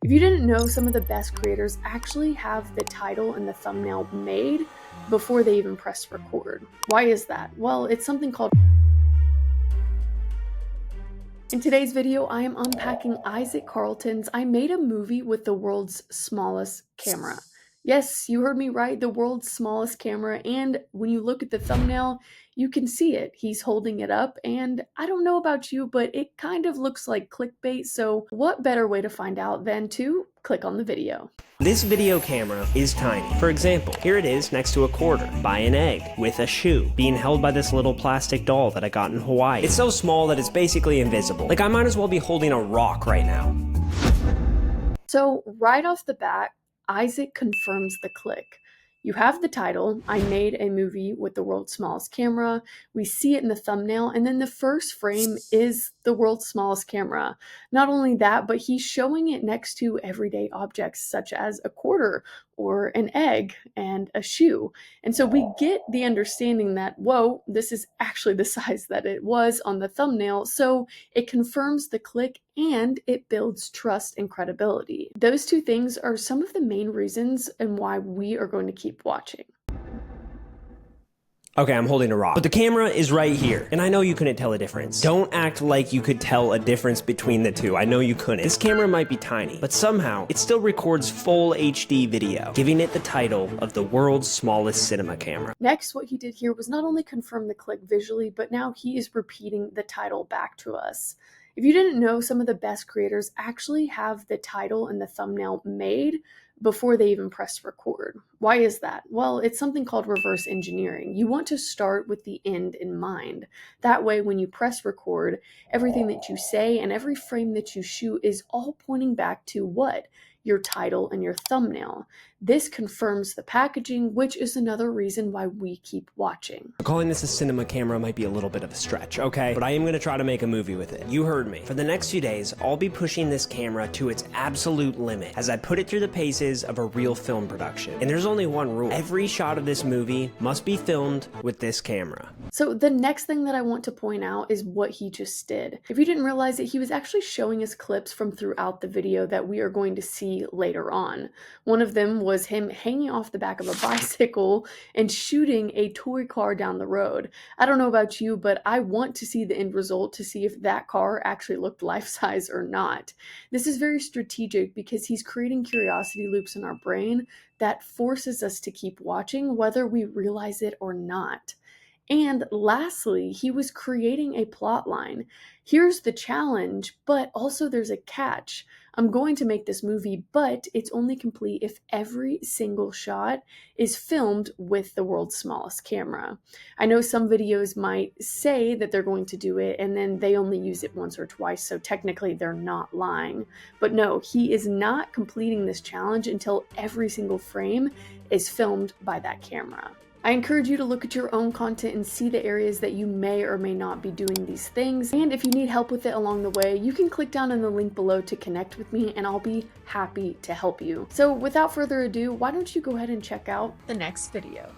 If you didn't know, some of the best creators actually have the title and the thumbnail made before they even press record. Why is that? Well, it's something called... In today's video, I am unpacking Isaac Carlton's I Made a Movie with the World's Smallest Camera. Yes, you heard me right, the world's smallest camera, and when you look at the thumbnail, you can see it. He's holding it up, and I don't know about you, but it kind of looks like clickbait, so what better way to find out than to click on the video. This video camera is tiny. For example, here it is next to a quarter, by an egg, with a shoe, being held by this little plastic doll that I got in Hawaii. It's so small that it's basically invisible. Like I might as well be holding a rock right now. So right off the bat, Isaac confirms the click. You have the title, I Made a Movie with the World's Smallest Camera. We see it in the thumbnail, and then the first frame is the world's smallest camera. Not only that, but he's showing it next to everyday objects such as a quarter or an egg and a shoe. And so we get the understanding that, whoa, this is actually the size that it was on the thumbnail. So it confirms the click and it builds trust and credibility. Those two things are some of the main reasons and why we are going to keep watching. Okay, I'm holding a rock, but the camera is right here, and I know you couldn't tell a difference. Don't act like you could tell a difference between the two. I know you couldn't. This camera might be tiny, but somehow it still records full HD video, giving it the title of the world's smallest cinema camera. Next, what he did here was not only confirm the click visually, but now he is repeating the title back to us. If you didn't know, some of the best creators actually have the title and the thumbnail made before they even press record. Why is that? Well, it's something called reverse engineering. You want to start with the end in mind. That way, when you press record, everything that you say and every frame that you shoot is all pointing back to what? Your title and your thumbnail. This confirms the packaging, which is another reason why we keep watching. Calling this a cinema camera might be a little bit of a stretch, okay? But I am gonna try to make a movie with it. You heard me. For the next few days, I'll be pushing this camera to its absolute limit as I put it through the paces of a real film production. And there's only one rule. Every shot of this movie must be filmed with this camera. So the next thing that I want to point out is what he just did. If you didn't realize it, he was actually showing us clips from throughout the video that we are going to see later on. One of them was him hanging off the back of a bicycle and shooting a toy car down the road. I don't know about you, but I want to see the end result to see if that car actually looked life-size or not. This is very strategic because he's creating curiosity loops in our brain that forces us to keep watching whether we realize it or not. And lastly, he was creating a plot line. Here's the challenge, but also there's a catch. I'm going to make this movie, but it's only complete if every single shot is filmed with the world's smallest camera. I know some videos might say that they're going to do it and then they only use it once or twice, so technically they're not lying. But no, he is not completing this challenge until every single frame is filmed by that camera. I encourage you to look at your own content and see the areas that you may or may not be doing these things. And if you need help with it along the way, you can click down on the link below to connect with me and I'll be happy to help you. So without further ado, why don't you go ahead and check out the next video.